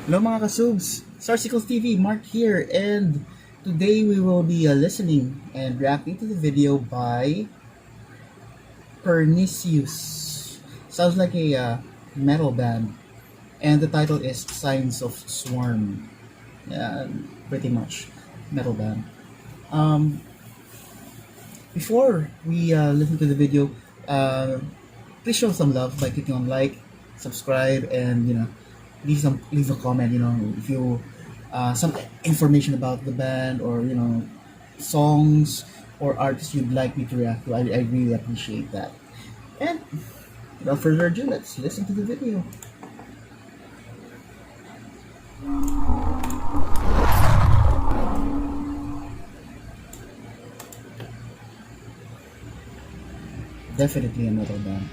Hello mga kasubs, Sarsicles TV, Mark here, and today we will be listening and reacting to the video by Pernicious. Sounds like a metal band, and the title is Signs of Swarm. Yeah, pretty much metal band. Um, Before we listen to the video, uh, please show some love by clicking on like, subscribe, and leave a comment. If you some information about the band, or songs or artists you'd like me to react to. I really appreciate that. And without further ado, let's listen to the video. Definitely a metal band.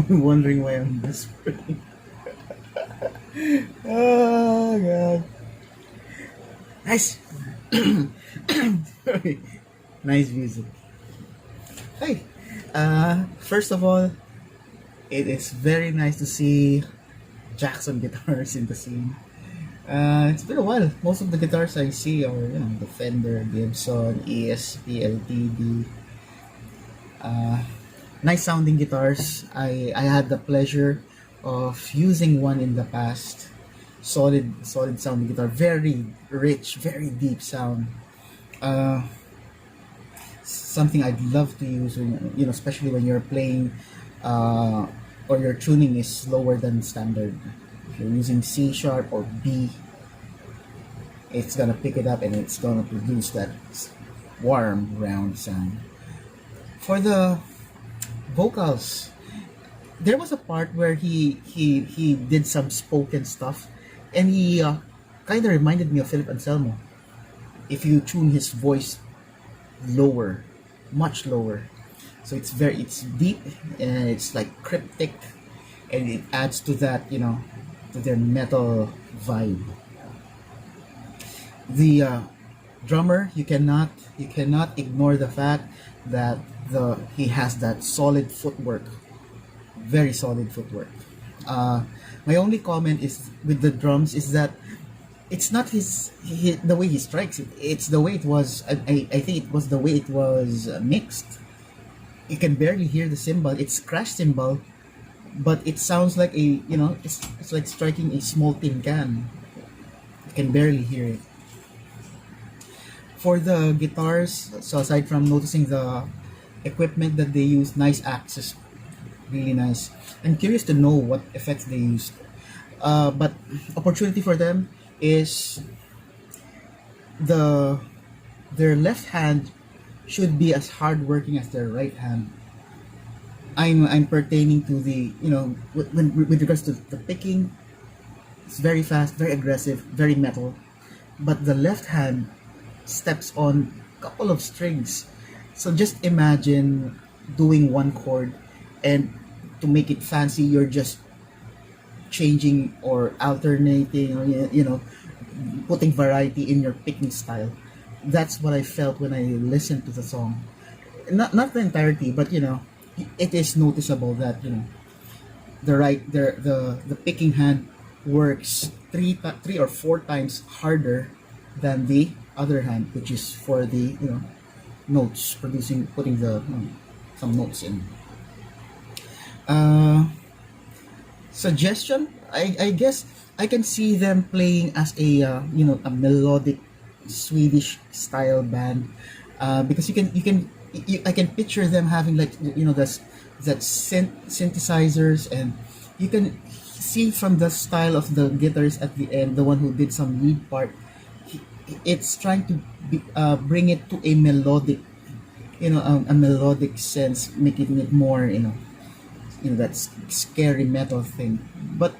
Wondering why I'm whispering. Oh god. Nice. Sorry. Nice music. Hey. First of all, it is very nice to see Jackson guitars in the scene. It's been a while. Most of the guitars I see are, the Fender, Gibson, ESP, LTD. Nice sounding guitars. I had the pleasure of using one in the past. Solid sounding guitar. Very rich, very deep sound. Uh, Something I'd love to use when, especially when you're playing, or your tuning is lower than standard. If you're using C sharp or B, it's gonna pick it up and it's gonna produce that warm, round sound. For the vocals, there was a part where he did some spoken stuff, and he kind of reminded me of Philip Anselmo. If you tune his voice lower, much lower, so it's deep and it's like cryptic, and it adds to that, to their metal vibe. The drummer, you cannot ignore the fact that he has that solid footwork, very solid footwork. My only comment is with the drums is that it's not the way he strikes it. It's the way it was. I think it was the way it was mixed. You can barely hear the cymbal. It's crash cymbal, but it sounds like it's like striking a small tin can. You can barely hear it. For the guitars, so aside from noticing the equipment that they use, nice axes, really nice. I'm curious to know what effects they used. But opportunity for them is their left hand should be as hardworking as their right hand. I'm pertaining to the, with regards to the picking. It's very fast, very aggressive, very metal. But the left hand steps on a couple of strings. So just imagine doing one chord, and to make it fancy, you're just changing or alternating, or putting variety in your picking style. That's what I felt when I listened to the song. Not the entirety, but it is noticeable that the picking hand works three or four times harder than the other hand, which is for the notes, putting the some notes in. Suggestion, I guess I can see them playing as a melodic Swedish style band, because I can picture them having, like, that synthesizers, and you can see from the style of the guitarist at the end, the one who did some lead part, it's trying to bring it to a melodic, a melodic sense, making it more, that scary metal thing. But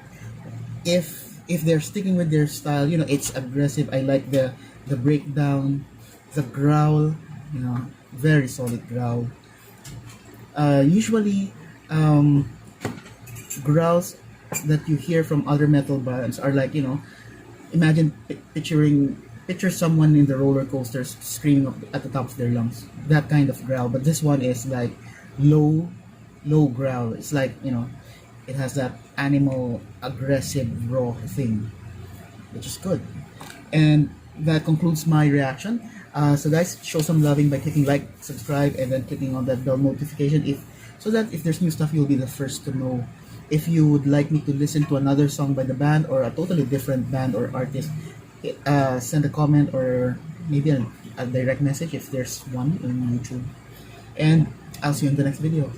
if they're sticking with their style, it's aggressive. I like the breakdown, the growl, very solid growl. Usually, growls that you hear from other metal bands are like, imagine picture someone in the roller coasters screaming up at the top of their lungs, that kind of growl. But this one is like low growl. It's like, it has that animal aggressive raw thing, which is good. And that concludes my reaction. So guys, show some loving by clicking like, subscribe, and then clicking on that bell notification, so that if there's new stuff, you'll be the first to know. If you would like me to listen to another song by the band, or a totally different band or artist, send a comment, or maybe a direct message if there's one in YouTube. And I'll see you in the next video.